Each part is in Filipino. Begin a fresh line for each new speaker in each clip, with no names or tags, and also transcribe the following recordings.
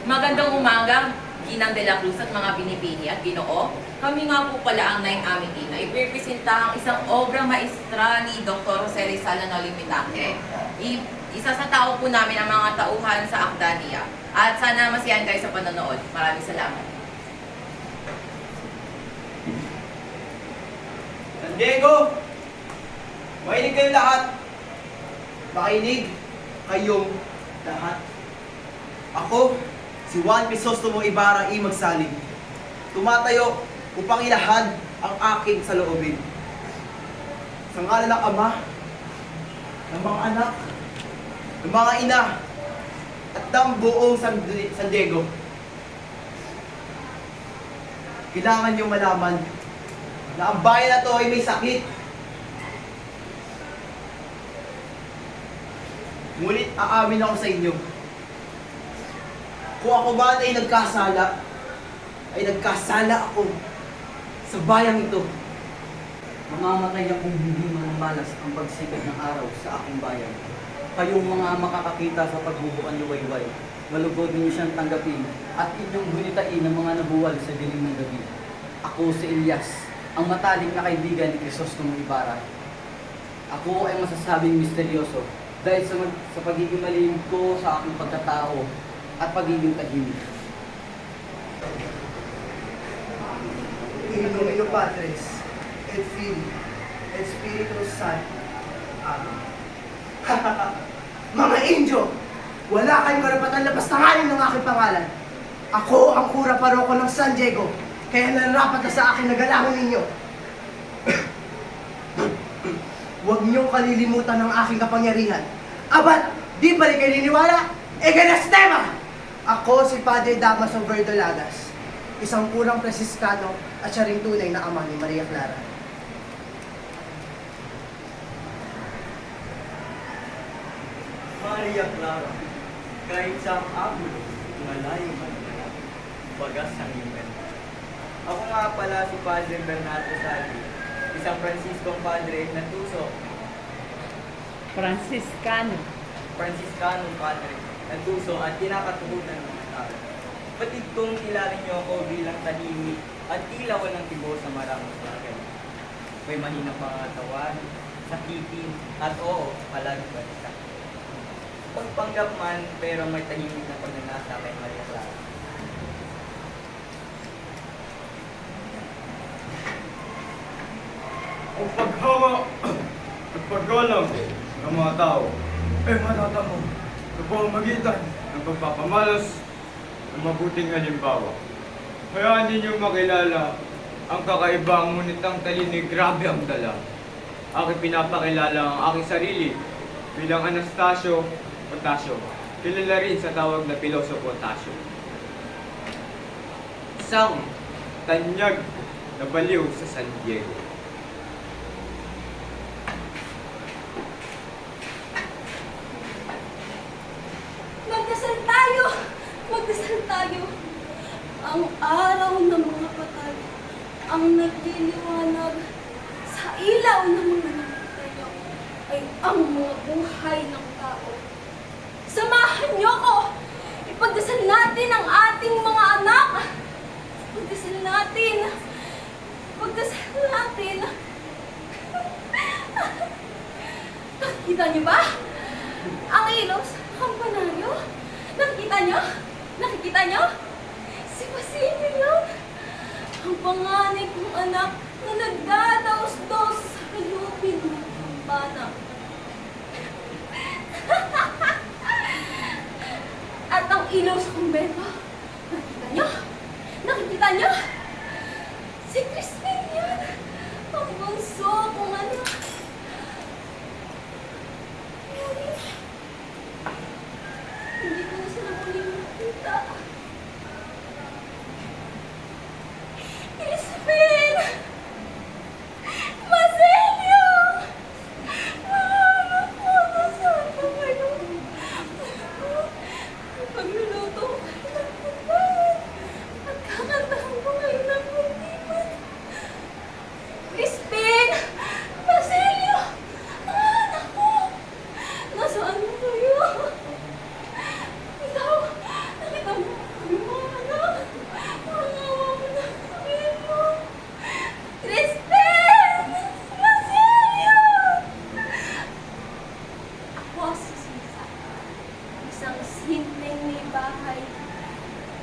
Magandang umaga, Ginang de la Cruz at mga binibini at Ginoo. Kami nga po pala ang naing aming ina. Ipipresenta ang isang obra maestra ni Dr. Jose Rizal na Limitante. Isa sa tao po namin ang mga tauhan sa Akdania. At sana masiyahan kayo sa panonood. Maraming salamat.
San Diego! Makinig kayong lahat! Makinig kayong lahat. Ako, si Juan Crisostomo Ibarra I. Magsalig, tumatayo upang ilahad ang aking saloobin. Sa ngalan ng Ama, ng mga anak, ng mga ina, at ng buong San Diego. Kailangan niyong malaman na ang bayan na to ay may sakit. Ngunit aamin ako sa inyo, kung ako ba ay nagkasala ako sa bayang ito.
Mamamatay akong hindi malambalas ang pagsikat ng araw sa aking bayan. Kayong mga makakakita sa pagbubukan luwayway, malugod ninyo siyang tanggapin at inyong gunitain ng mga nabuwal sa dilim ng gabi. Ako si Elias, ang matalik na kaibigan ni Crisostomo Ibarra. Ako ay masasabing misteryoso dahil sa pagiging malihim ko sa aking pagkatao at pagiging tahimik.
In nomine Patris, et Filii, et Spiritus Sancti. Amen. Mga Indio, wala kayong karapatan lapastanganin ng aking pangalan. Ako ang kura paroko ng San Diego, kaya nararapat na sa akin na galangin ninyo. Huwag niyong kalilimutan ng aking kapangyarihan. Abat, di pa rin kayo niniwala? Eganastema! Ako si Padre Damaso Verdolagas, isang kurang Presiskano at siya ring tunay na ama ni Maria Clara.
Maria Clara, kahit sa abulo, malayo man na, bagas ang iyong. Ako nga pala si Padre Bernardo Sali, isang Franciscong Padre na tuso. Franciscanong Padre na tuso at kinakatuhunan ng tao. Batid kong kilala niyo ako bilang tahimik at tila walang tibo sa maraming bagay. May mahinang pangatawan, sakitin, at oo, palaging balita. Pagpanggap man, pero may tahimik na pagnanasa kay Maria Clara.
Ang paghawa at paggalang ng mga tao ay matatamo sa pamamagitan ng pagpapamalas ng mabuting halimbawa. Kaya ninyo makilala ang kakaibang ngunit ang talinig grabe ang dala. Aking pinapakilala ang aking sarili bilang Anastasio Potasio, kilala rin sa tawag na Pilosopo Tasio. Isang tanyag na baliw sa San Diego.
Magdasal tayo. Ang araw ng mga patay, ang nagliliwanag sa ilaw ng mga namatay ay ang mga buhay ng tao. Samahan niyo ko! Ipagdasal natin ang ating mga anak! Ipagdasal natin! Ipagdasal natin! Nakikita niyo ba? Ang ilaw sa kampanaryo? Nakikita niyo? Nakikita niyo? Si Basilio yun! Ang panganay kong anak na nagdadaos-dos sa kayupin ng kampana. At ang ilaw sa kumbento, nakikita niyo? Nakikita niyo? Si Crispin yun! Ang bunso kong anak. Hindi ko na sila muling makita. Crispin! Basilio! Naku, nasaan ba kayo? Pagluluto ko kayo ng kumain at kakantahan ko kayo ng kuntiman. Crispin! Basilio! Anak ko! Nasaan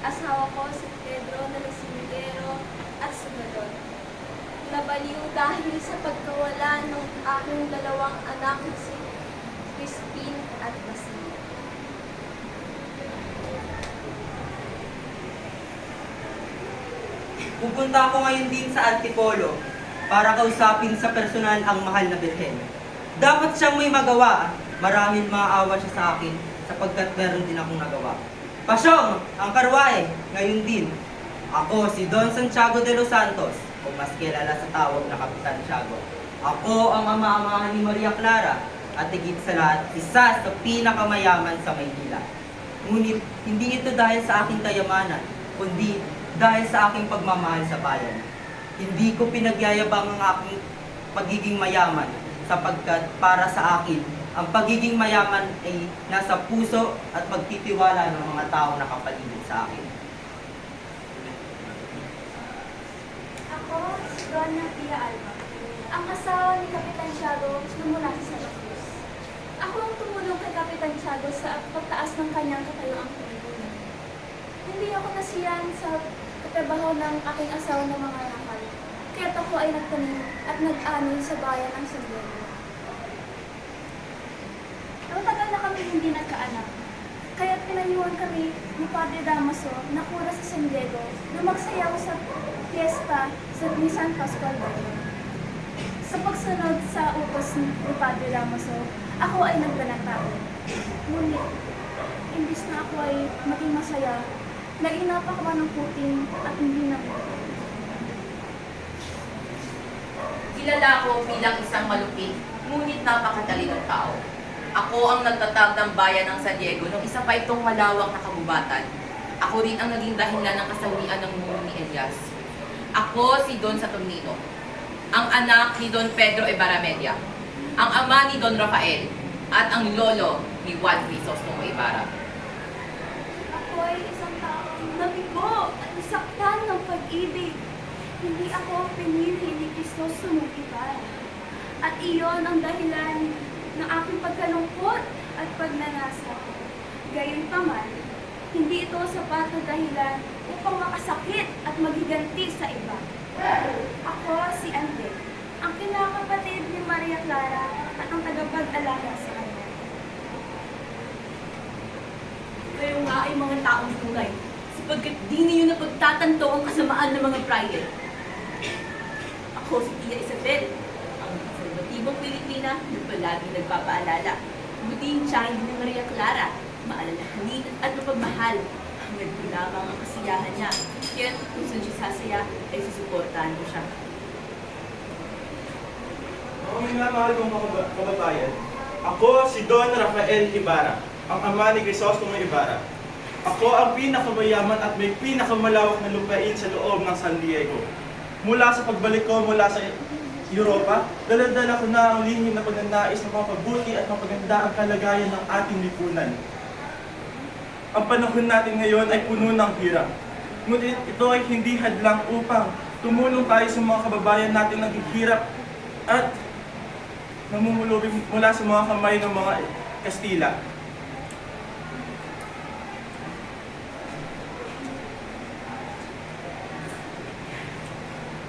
asawa ko si Pedro de los Cimigero at Salvador. Nabaliw dahil sa pagkawala ng aking dalawang anak na si Crispin at Basilio.
Pupunta ako ngayon din sa Antipolo para kausapin sa personal ang mahal na birhen. Dapat siyang may magawa. Marahil maaawa siya sa akin sapagkat meron din akong nagawa. Pasyong, ang karwae, ngayon din. Ako si Don Santiago de los Santos, o mas kilala sa tawag na Kapitan Tiago. Ako ang ama-amahan ni Maria Clara at higit sa lahat, isa sa pinakamayaman sa Maynila. Ngunit hindi ito dahil sa aking kayamanan, kundi dahil sa aking pagmamahal sa bayan. Hindi ko pinagyayabang ang aking pagiging mayaman sapagkat para sa akin, ang pagiging mayaman ay nasa puso at pagtitiwala ng mga taong nakapaligid sa akin.
Ako si Donna Pia Alba, ang asawa ni Kapitan Tiago na mula sa Santa Cruz. Ako ang tumulong kay Kapitan Tiago sa pagtaas ng kanyang katayuang Pilipinas. Hindi ako nasiyan sa katrabaho ng aking asawa ng mga nakal, kaya't ako ay nagtanim at nag-ani sa bayan ng San Diego. Matagal na kami hindi nagkaanak, kaya't pinayuhan kami ni Padre Damaso na kura sa San Diego na magsayaw sa fiesta sa ni San Pascual Bayan. Sa pagsunod sa utos ni Padre Damaso, ako ay nagbanatao. Ngunit, imbis na ako ay maging masaya, nainapak ako ng puting at hindi na
Kilala ko bilang isang malupit, ngunit napakatalinong tao. Ako ang nagtatag ng bayan ng San Diego nung isa pa itong malawak na kagubatan. Ako rin ang naging dahilan ng kasawian ng mundo ni Elias. Ako si Don Saturnino, ang anak ni Don Pedro Ibarramedia, ang ama ni Don Rafael, at ang lolo ni Juan Crisostomo Ibarra.
Ako ay isang taong nabigo at nasaktan ng pag-ibig. Hindi ako pinili ni Cristo sumukipan. At iyon ang dahilan ng aking pagkalungkot at pagnanasa. Gayunpaman, hindi ito sapat na dahilan upang makasakit at magiganti sa iba. Ako si Ande, ang kinakapatid ni Maria Clara at ang tagapag-alaga sa kanya.
Kayo nga ay mga taong tunay, sapagkat di ninyo napagtatanto ang kasamaan ng mga prayer. Ako si Tia Isabel, ang konserbatibong Pilipina na palaging nagpapaalala. Buting tiyahin ni Maria Clara, maalalahanin at mapagmahal. Hanggang lamang ang kasiyahan niya. Kaya kung saan siya sasaya, ay susuportahan mo siya.
Mga minamahal kong kababayan, ako si Don Rafael Ibarra, ang ama ni Crisostomo Ibarra. Ako ang pinakamayaman at may pinakamalawak na lupain sa loob ng San Diego. Mula sa pagbalik ko mula sa Europa, dala-dala ko na ang lihim na pagnanais na mapabuti at mapaganda ang kalagayan ng ating lipunan. Ang panahon natin ngayon ay puno ng hirap. Ngunit ito ay hindi hadlang upang tumulong tayo sa mga kababayan natin na naghihirap at namumulubi mula sa mga kamay ng mga Kastila.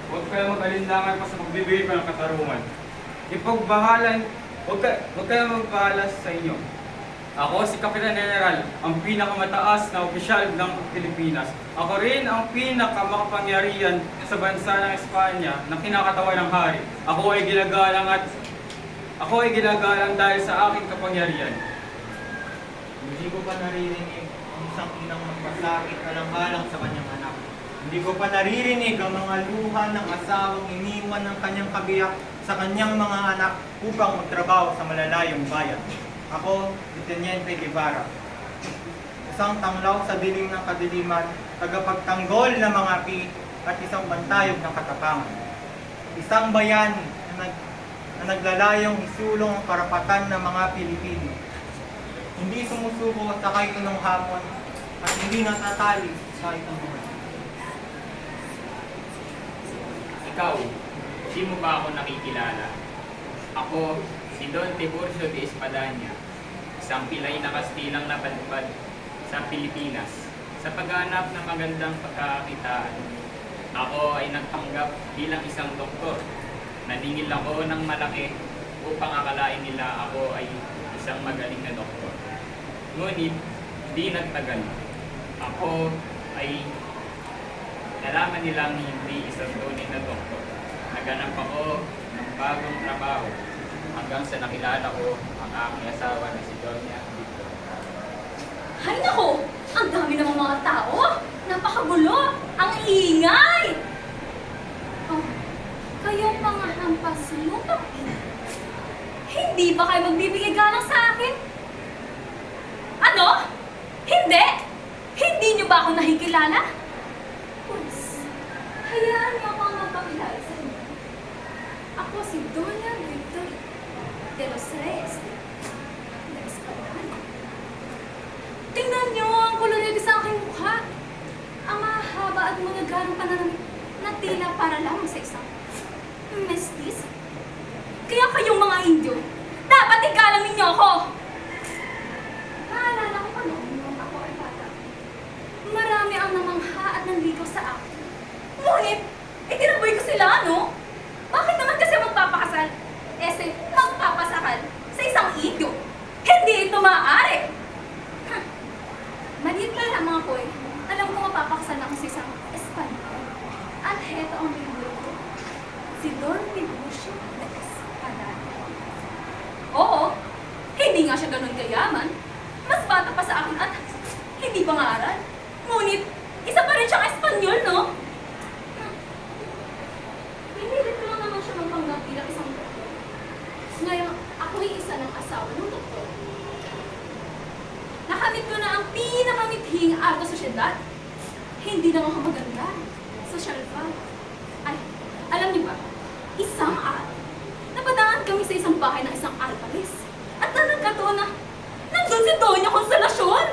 Huwag kayo mag-alinlangan pa sa pagbibigay ko ng katarungan. Ipagbahalan, huwag kayo magbahala sa inyo. Ako si Kapitan General, ang pinakamataas na opisyal ng Pilipinas. Ako rin ang pinakamakapangyarihan sa bansa ng Espanya na kinakatawan ng hari. Ako ay ginagalang dahil sa aking kapangyarihan.
Hindi ko pa naririnig ang isang inang magpasakit alang-alang sa kanyang anak. Hindi ko pa naririnig ang mga luha ng asawang iniwan ng kanyang kabiyak sa kanyang mga anak upang magtrabaho sa malalayong bayan. Ako, si Teniente Guevara. Isang tanglaw sa dilim ng kadiliman, tagapagtanggol ng mga api at isang bantayog ng katapangan. Isang bayani na naglalayong isulong ang karapatan ng mga Pilipino. Hindi sumusuko sa kahit anong hamon at hindi natatali sa kahit anong hamon.
Ikaw, di mo ba ako nakikilala? Ako, si Don Tiburcio de Espadaña, isang pilay na Kastilang napadpad sa Pilipinas. Sa paghanap ng magandang pagkakakitaan, ako ay nagpanggap bilang isang doktor. Naningil ako ng malaki upang akalain nila ako ay isang magaling na doktor. Ngunit, di nagtagal. Ako ay nalaman nilang hindi isang tunay na doktor. Naganap ako ng bagong trabaho hanggang sa nakilala ko ang aking asawa na si Doña Victor.
Hay nako! Ang dami namang mga tao! Napakagulo! Ang ingay! Oh, kayong mga hampas lupang ina. Hindi ba kayo magbibigay galang sa akin? Ano? Hindi! Hindi niyo ba ako nakikilala? Pues, hayaan niyo akong magpakilala sa inyo. Ako si Doña Victor de los Reyes de Espadana. Tingnan niyo ang kolorete sa aking mukha. Ang mahaba at mga garang pananamit na tila para lamang sa isang mestis. Kaya kayong mga Indio, dapat igalang ninyo ako! Naalala ko pa noon nung ako ay bata. Marami ang namangha at nanligaw sa akin. Ngunit, itinaboy ko sila, ano? Bakit naman kasi magpapakasal? Magpapasakal sa isang Indio. Hindi ito maaari! Maliit na lamang ako eh. Alam ko mapapakasal ako sa isang Espanyol. At heto ang bibig ko. Si Don Tiburcio de Espadana. Oo, hindi nga siya ganun kayaman. Mas bata pa sa akin at hindi pangaral. Ngunit, isa pa rin siyang Espanyol, no? Pinilit ko lang naman siya magpanggap bilang isang doktor. Ngayon, ako ay isa ng asawa ng doktor. Nakamit ko na ang pinakamithing arto sa syudad. Hindi lang ako maganda. Sosyal pa. Ay, alam niyo ba? Isang araw, napadaan kami sa isang bahay ng isang alpares. At nagkataon na nandun si Doña Consolacion.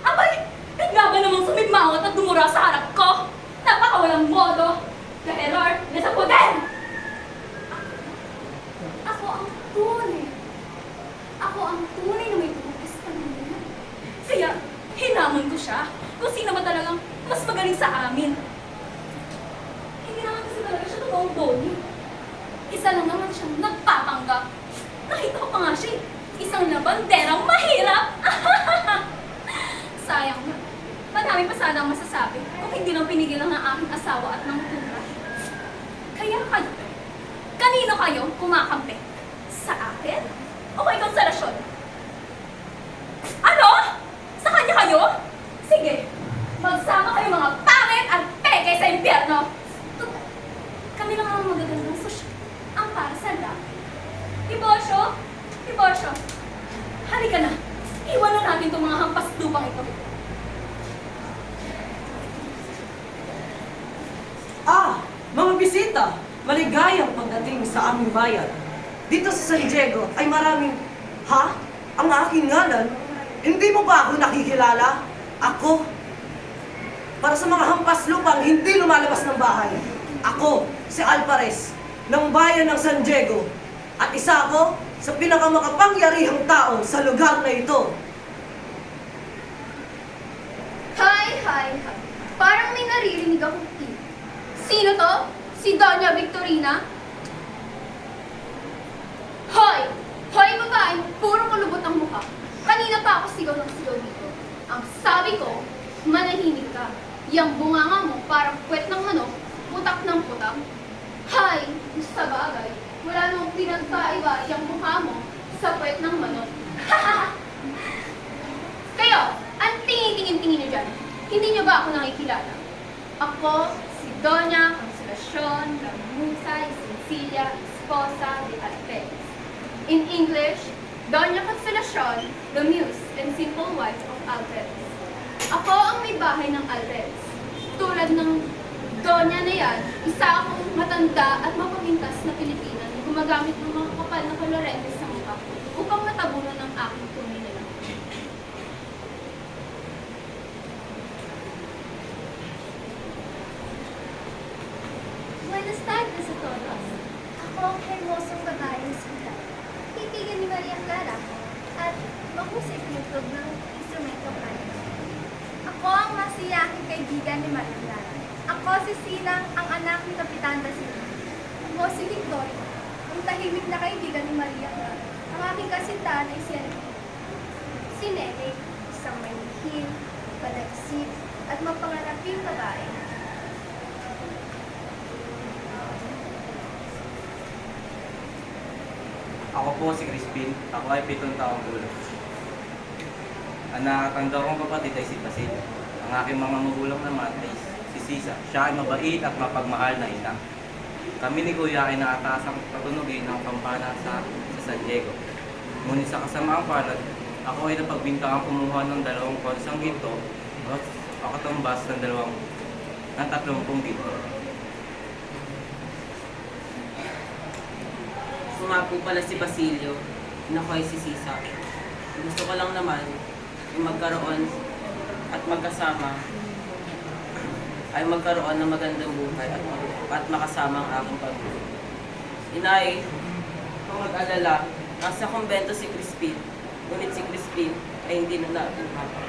Abay, bigla ba namang sumigmangot at dumura sa harap ko? Napakawalang modo. Dahil Lord, nasa poder! Ako ang tunay. Ako ang tunay na may tumutis pa niya. Kaya, hinamon ko siya kung sino ba talagang mas magaling sa amin. Hindi naman kasi talaga siya totoong Doña. Isa lang naman siyang nagpapanggap. Nakita ko pa nga siya, isang labanderang mahirap. Sayang na. Madami pa sana ang masasabi kung hindi lang pinigilan ng aking asawa at ng tunay. Kaya kayo, kanino kayo kumakampi? Sa akin? O kay Consolacion? Ano? Sa kanya kayo? Sige, magsama kayo mga pangit at peke sa impyerno. Kami lang ang magagandang sosyal ang para sa lahat. Tiburcio, halika na. Iwan na natin itong mga hampas lupang ito.
Mga bisita, maligayang pagdating sa aming bayan. Dito sa San Diego ay maraming, ang aking ngalan? Hindi mo ba ako nakikilala? Ako, para sa mga hampas lupang hindi lumalabas ng bahay. Ako, si Alpares, ng bayan ng San Diego. At isa ako sa pinakamakapangyarihang tao sa lugar na ito.
Hi. Parang may naririnig akong tip. Sino to? Si Doña Victorina? Hoy, babae, puro kulubot ang mukha. Kanina pa ako sigaw ng sigaw dito. Ang sabi ko, manahimik ka. Yang bunganga mo parang puwet ng manok, putak ng putak. Hay, sa bagay, wala namang pinagkaiba yung mukha mo sa puwet ng manok. Kayo, ang tingin-tingin niyo dyan. Hindi niyo ba ako nakikilala? Ako, si Doña Consolacion Lamusa y Cecilia Esposa de Alpares. In English, Doña Consolacion, the muse and simple wife of Alpares. Ako ang may bahay ng Alpares. Tulad ng Doña na yan, isa akong matanda at mapapintas na Pilipina na gumagamit ng mga kapal na kolorete sa mukha upang matabunan ang aking tunay na lang.
Buenas tardes a todos. Ako ang hermosong babaeng sila. Titigan ni Maria Clara at mahusay kumutog ng instrumento kanya. Ako ang si aking kaibigan ni Maria. Ako si Sinang, ang anak ni Kapitan Basilio. Ako si Victoria, ang tahimik na kaibigan ni Maria. Ang aking kasintahan ay si Enrique. Si Nene, isang may lihim, palagsip, at mapangaraping babae.
Ako po si Crispin. Ako ay 7 taong gulang. Ang nakakatanda kong kapatid ay si Basilio. Ang aking mga magulang naman ay si Sisa. Siya ay mabait at mapagmahal na ina. Kami ni Kuya ay naatasang patunugin ng kampana sa San Diego. Ngunit sa kasamaang palad, ako ay napagbintangang kumuha ng 2 konsang ginto at ako tumbas ng 30 ginto.
Ako nga po pala si Basilio, na ko ay si Sisa. Gusto ko lang naman yung magkaroon at magkasama ay magkaroon ng magandang buhay at makasama ang aking pamilya. Inay, kung mag-alala, nasa kumbento si Crispin, ngunit si Crispin ay hindi na natin hapon.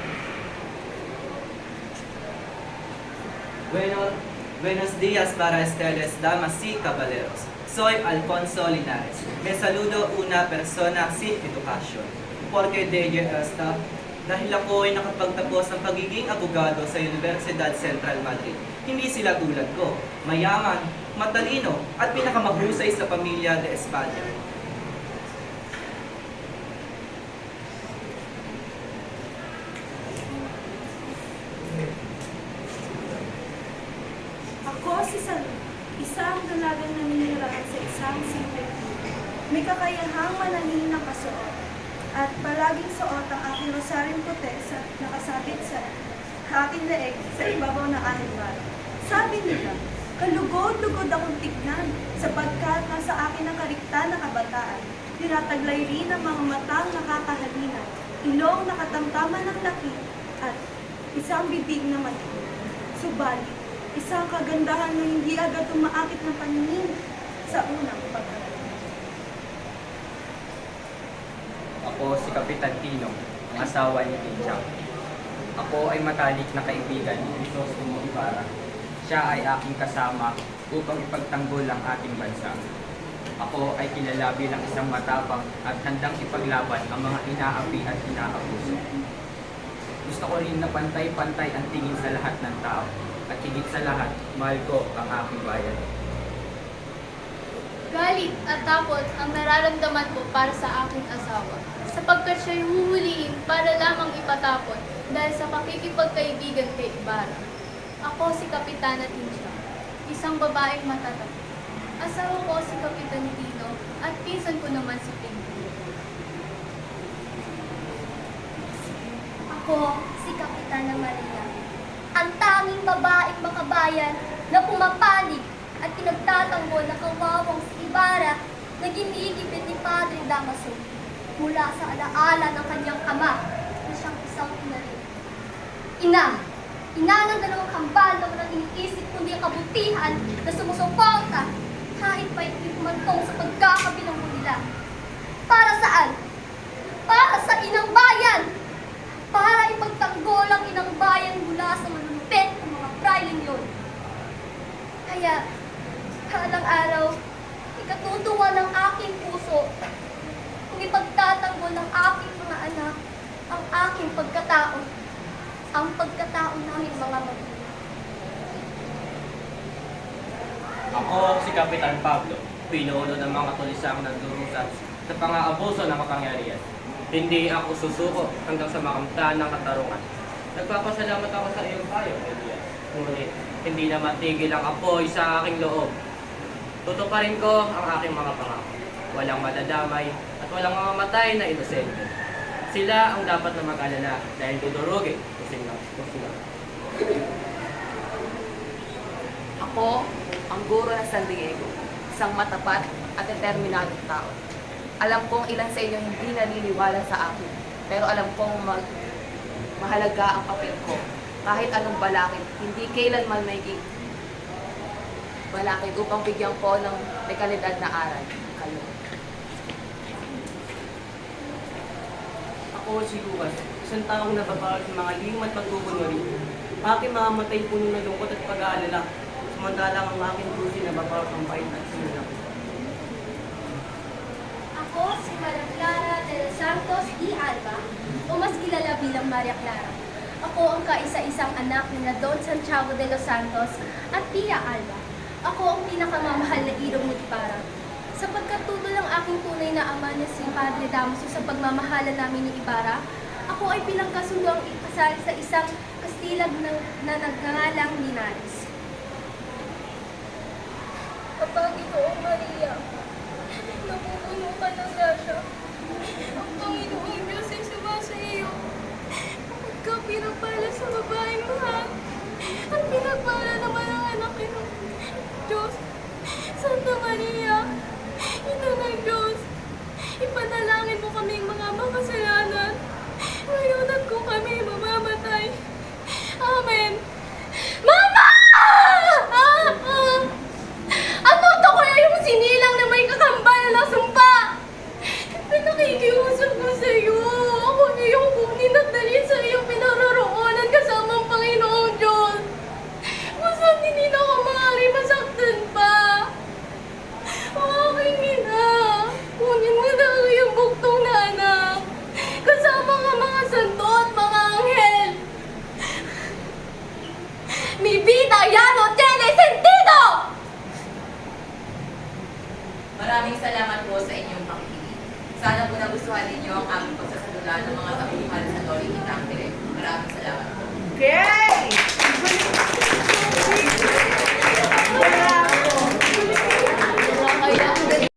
Buenos días para ustedes, damas y caballeros. Soy Alfonso Linares. Me saludo una persona sin educación. Porque de esta, dahil ako ay nakapagtapos ng pagiging abogado sa Universidad Central Madrid. Hindi sila tulad ko, mayaman, matalino, at pinakamahusay sa pamilya de España.
Ako si Salu, isang dalagang naninirahan sa isang simpleng puno. May kakayahang manalhin ng kasuot at palaging suot ang aking rosaryong puti sa nakasabit sa aking leeg sa ibabaw ng aking baro. Sabi nila, kalugod-lugod akong tignan sapagkat nasa akin ang kariktan na kabataan. Tinataglay rin ang mga matang nakakahalina, ilong nakatamtaman ng laki at isang bibig na matindi. Subalit, isang kagandahan na hindi agad umaakit ng paningin sa unang pagkakataon.
Ako si Kapitan Tinong, ang asawa ni Tinchang. Ako ay matalik na kaibigan ni Crisostomo Ibarra. Siya ay aking kasama upang ipagtanggol ang ating bansa. Ako ay kilala bilang isang matapang at handang ipaglaban ang mga inaapi at inaabuso. Gusto ko rin na pantay-pantay ang tingin sa lahat ng tao. At higit sa lahat, mahal ko ang aking bayan.
Galit at takot ang nararamdaman ko para sa aking asawa, sapagkat siya'y huhuliin para lamang ipatapon dahil sa pakikipagkaibigan kay Ibarra. Ako si Kapitana Tinsya, isang babaeng matatag. Asawa ko si Kapitan Tino at pinsan ko naman si Pinky.
Ako si Kapitana Maria, ang tanging babaeng makabayan na pumapanig at pinagtatanggol ng kawawang si Ibarra na ginigipit ni Padre Damaso mula sa alaala ng kanyang ama na siyang isang ina rin. Ina ng 2 kambal na walang iniisip kundi kabutihan na sumusuporta kahit pa hindi kumantong sa pagkakabilang nila. Para saan? Para sa inang bayan! Para ipagtanggol ang inang bayan mula sa malulupit ng mga prailing yun. Kaya, halang araw, ikatutuwa ng aking puso kung ipagtatanggol ng aking mga anak ang aking pagkatao, ang pagkatao namin mga magulang.
Ako si Kapitan Pablo, pinuno ng mga tulisang nagdurusa sa pang-aabuso ng kapangyarihan. Hindi ako susuko hanggang sa makamtan ng katarungan. Nagpapasalamat ako sa iyong payo, Elias. Ngunit, hindi na matigil ang apoy sa aking loob. Tutuparin ko ang aking mga pangako. Walang madadamay at walang mamamatay na inosente. Sila ang dapat na mag-alala dahil dudurugin kung sila.
Ako, ang guro ng San Diego, isang matapat at determinadong tao. Alam kong ilan sa inyo hindi naniniwala sa akin, pero alam kong mahalaga ang papel ko. Kahit anong balakid, hindi kailanman may balakid upang bigyan ko ng may kalidad na aral. Kayo.
Ako si Lucas, isang taong nababawal sa mga lihim at pagkukunwari.
aking mamamatay puno ng lungkot at pag-aalala. Samantalang ang aking puso na babawang bait at sinulak.
Ako si Maria Clara de los Santos y Alba, o mas kilala bilang Maria Clara. Ako ang kaisa-isang anak ni Don Santiago de los Santos at Pia Alba. Ako ang pinakamamahal na ilong ni Ibarra. Sapagkat tutol ang aking tunay na ama na si Padre Damaso sa pagmamahalan namin ni Ibarra, ako ay pinangkasundo ang ikasal sa isang kastilag na nagngangalang Linares. Kapag Itoong Maria, napupuno ka ng grasya. Ang Panginoong Diyos ay sumasa iyo. Ikaw pinagpala sa babaeng lahat. At pinagpala naman ang anak ng Diyos. Santa Maria, Ina ng Diyos, ipanalangin mo kaming mga makasalanan. Ngayon at kung kami mamamatay. Amen. Mama! Ano to kaya yung sinilang na may kakambal na sumpa? Pinakikiusap ko sa iyo. Ako na yung kunin at dalhin sa iyong pinaroroonan kasama ang Panginoong Diyos. Kung saan hindi na ako maaari masaktan pa. Aking ina, kunin mo na ang iyong buktong na anak. Kasama ang mga santo at mga anghel. Mi vida ya no